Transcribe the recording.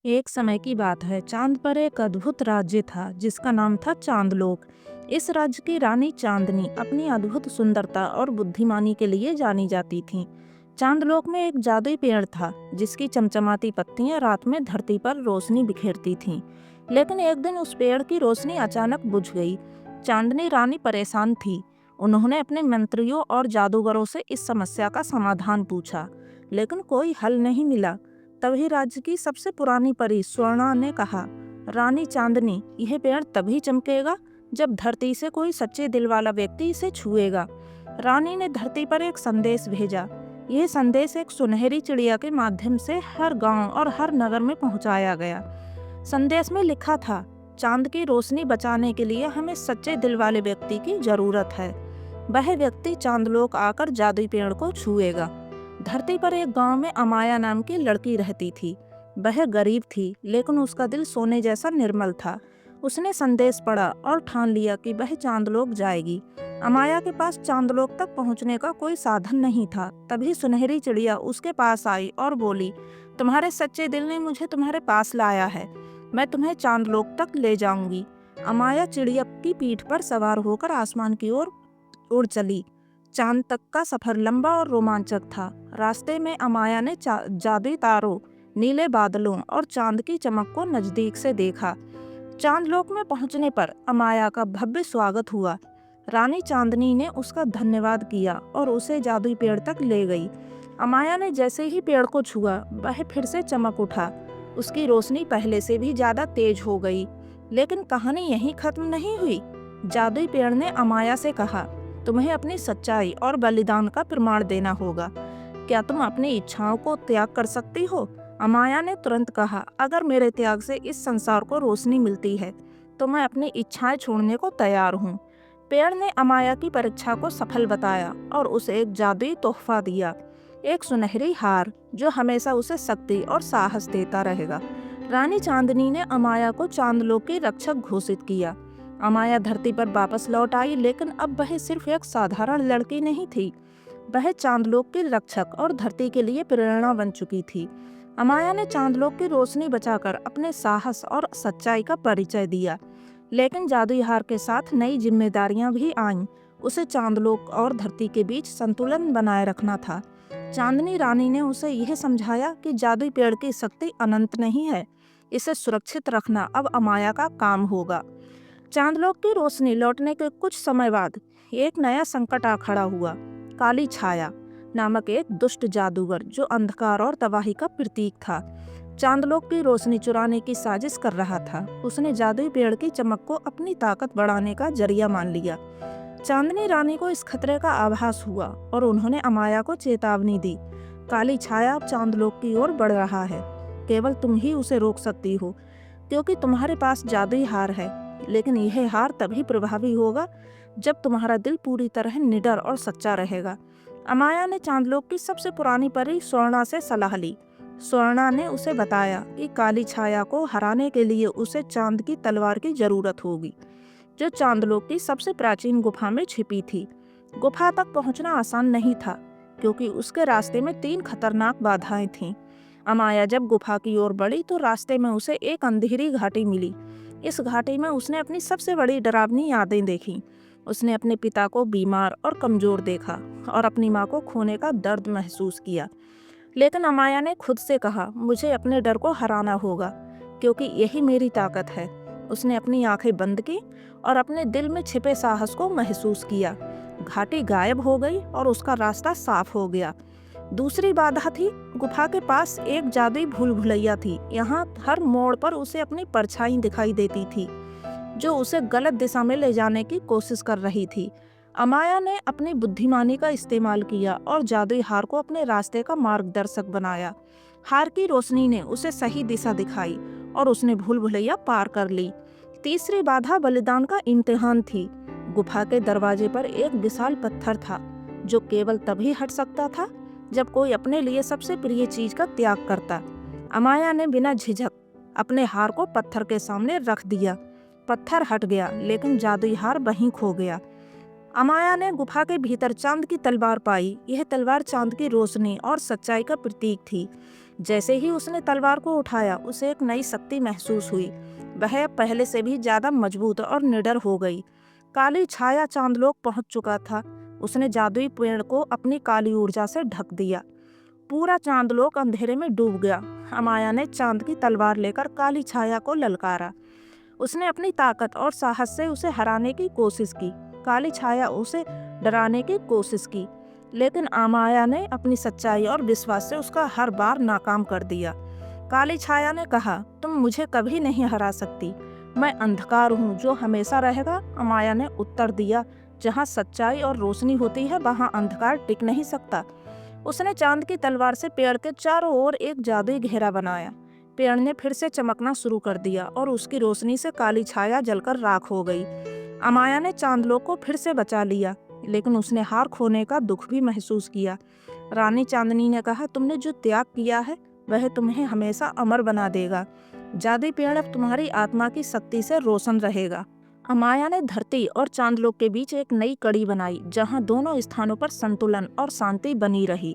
एक समय की बात है। चांद पर एक अद्भुत राज्य था जिसका नाम था चांदलोक। इस राज्य की रानी चांदनी अपनी अद्भुत सुंदरता और बुद्धिमानी के लिए जानी जाती थी। चांदलोक में एक जादुई पेड़ था जिसकी चमचमाती पत्तियां रात में धरती पर रोशनी बिखेरती थीं। लेकिन एक दिन उस पेड़ की रोशनी अचानक बुझ गई। चांदनी रानी परेशान थी। उन्होंने अपने मंत्रियों और जादूगरों से इस समस्या का समाधान पूछा, लेकिन कोई हल नहीं मिला। तभी राज्य की सबसे पुरानी परी स्वर्णा ने कहा, रानी चांदनी, यह पेड़ तभी चमकेगा जब धरती से कोई सच्चे दिल वाला व्यक्ति इसे छुएगा। रानी ने धरती पर एक संदेश भेजा। यह संदेश एक सुनहरी चिड़िया के माध्यम से हर गांव और हर नगर में पहुंचाया गया। संदेश में लिखा था, चांद की रोशनी बचाने के लिए हमें सच्चे दिल वाले व्यक्ति की जरूरत है। वह व्यक्ति चांदलोक आकर जादुई पेड़ को छुएगा। धरती पर एक गांव में अमाया नाम की लड़की रहती थी। वह गरीब थी, लेकिन उसका दिल सोने जैसा निर्मल था। उसने संदेश पढ़ा और ठान लिया कि वह चांदलोक जाएगी। अमाया के पास चांदलोक तक पहुंचने का कोई साधन नहीं था। तभी सुनहरी चिड़िया उसके पास आई और बोली, तुम्हारे सच्चे दिल ने मुझे तुम्हारे पास लाया है। मैं तुम्हें चांदलोक तक ले जाऊंगी। अमाया चिड़िया की पीठ पर सवार होकर आसमान की ओर उड़ चली। चांद तक का सफर लंबा और रोमांचक था। रास्ते में अमाया ने जादुई तारों, नीले बादलों और चांद की चमक को नजदीक से देखा। चांदलोक में पहुंचने पर अमाया का भव्य स्वागत हुआ। रानी चांदनी ने उसका धन्यवाद किया और उसे जादुई पेड़ तक ले गई। अमाया ने जैसे ही पेड़ को छुआ, वह फिर से चमक उठा। उसकी रोशनी पहले से भी ज्यादा तेज हो गई। लेकिन कहानी यहीं खत्म नहीं हुई। जादुई पेड़ ने अमाया से कहा, तुम्हें अपनी सच्चाई और बलिदान का प्रमाण देना होगा। क्या तुम अपनी इच्छाओं को त्याग कर सकती हो? अमाया ने तुरंत कहा, अगर मेरे त्याग से इस संसार को रोशनी मिलती है तो मैं अपनी इच्छाएं छोड़ने को तैयार हूँ। पेड़ ने अमाया की परीक्षा को सफल बताया और उसे एक जादुई तोहफा दिया, एक सुनहरी हार जो हमेशा उसे शक्ति और साहस देता रहेगा। रानी चांदनी ने अमाया को चांदलोक की रक्षक घोषित किया। अमाया धरती पर वापस लौट आई, लेकिन अब वह सिर्फ एक साधारण लड़की नहीं थी। वह चांदलोक की रक्षक और धरती के लिए प्रेरणा बन चुकी थी। अमाया ने चांदलोक की रोशनी बचाकर अपने साहस और सच्चाई का परिचय दिया। लेकिन जादुई हार के साथ नई जिम्मेदारियां भी आईं। उसे चांदलोक और धरती के बीच संतुलन बनाए रखना था। चांदनी रानी ने उसे यह समझाया कि जादुई पेड़ की शक्ति अनंत नहीं है। इसे सुरक्षित रखना अब अमाया का काम होगा। चांदलोक की रोशनी लौटने के कुछ समय बाद एक नया संकट आ खड़ा हुआ। काली छाया नामक एक दुष्ट जादूगर जो अंधकार और तबाही का प्रतीक था, चांदलोक की रोशनी चुराने की साजिश कर रहा था। उसने जादुई पेड़ की चमक को अपनी ताकत बढ़ाने का जरिया मान लिया। चांदनी रानी को इस खतरे का आभास हुआ और उन्होंने अमाया को चेतावनी दी, काली छाया अब चांदलोक की ओर बढ़ रहा है। केवल तुम ही उसे रोक सकती हो, क्योंकि तुम्हारे पास जादुई हार है। लेकिन यह हार तभी प्रभावी होगा जब तुम्हारा दिल पूरी तरह निडर और सच्चा रहेगा। अमाया ने चांदलोक की सबसे पुरानी परी स्वर्णा से सलाह ली। स्वर्णा ने उसे बताया कि काली छाया को हराने के लिए उसे चांद की तलवार की जरूरत होगी, जो चांदलोक की सबसे प्राचीन गुफा में छिपी थी। गुफा तक पहुंचना आसान नहीं था, क्योंकि उसके रास्ते में 3 खतरनाक बाधाएं थीं। अमाया जब गुफा की ओर बढ़ी तो रास्ते में उसे एक अंधेरी घाटी मिली। इस घाटी में उसने अपनी सबसे बड़ी डरावनी यादें देखीं। उसने अपने पिता को बीमार और कमजोर देखा और अपनी माँ को खोने का दर्द महसूस किया। लेकिन अमाया ने खुद से कहा, मुझे अपने डर को हराना होगा, क्योंकि यही मेरी ताकत है। उसने अपनी आंखें बंद की और अपने दिल में छिपे साहस को महसूस किया। घाटी गायब हो गई और उसका रास्ता साफ हो गया। दूसरी बाधा थी, गुफा के पास एक जादुई भूल भुलैया थी। यहाँ हर मोड़ पर उसे अपनी परछाई दिखाई देती थी, जो उसे गलत दिशा में ले जाने की कोशिश कर रही थी। अमाया ने अपनी बुद्धिमानी का इस्तेमाल किया और जादुई हार को अपने रास्ते का मार्गदर्शक बनाया। हार की रोशनी ने उसे सही दिशा दिखाई और उसने भूल भुलैया पार कर ली। तीसरी बाधा बलिदान का इम्तिहान थी। गुफा के दरवाजे पर एक विशाल पत्थर था, जो केवल तभी हट सकता था जब कोई अपने लिए सबसे प्रिय चीज का त्याग करता। अमाया ने बिना झिझक अपने हार को पत्थर के सामने रख दिया। पत्थर हट गया, लेकिन जादुई हार वहीं खो गया। अमाया ने गुफा के भीतर चांद की तलवार पाई। यह तलवार चांद की रोशनी और सच्चाई का प्रतीक थी। जैसे ही उसने तलवार को उठाया उसे एक नई शक्ति महसूस हुई। वह अब पहले से भी ज्यादा मजबूत और निडर हो गई। काली छाया चांदलोक पहुंच चुका था। उसने जादुई पेड़ को अपनी काली ऊर्जा से ढक दिया। पूरा चांदलोक अंधेरे में डूब गया। अमाया ने चांद की तलवार लेकर काली छाया को ललकारा। उसने अपनी ताकत और साहस से उसे हराने की कोशिश की। काली छाया उसे डराने की कोशिश की, लेकिन अमाया ने अपनी सच्चाई और विश्वास से उसका हर बार नाकाम कर दिया। काली छाया ने कहा, तुम मुझे कभी नहीं हरा सकती। मैं अंधकार हूँ जो हमेशा रहेगा। अमाया ने उत्तर दिया, जहाँ सच्चाई और रोशनी होती है वहाँ अंधकार टिक नहीं सकता। उसने चांद की तलवार से पेड़ के चारों ओर एक जादुई घेरा बनाया। पेड़ ने फिर से चमकना शुरू कर दिया और उसकी रोशनी से काली छाया जलकर राख हो गई। अमाया ने चांदलोक को फिर से बचा लिया, लेकिन उसने हार खोने का दुख भी महसूस किया। रानी चांदनी ने कहा, तुमने जो त्याग किया है वह तुम्हें हमेशा अमर बना देगा। जादुई पेड़ अब तुम्हारी आत्मा की शक्ति से रोशन रहेगा। अमाया ने धरती और चांदलोक के बीच एक नई कड़ी बनाई, जहां दोनों स्थानों पर संतुलन और शांति बनी रही।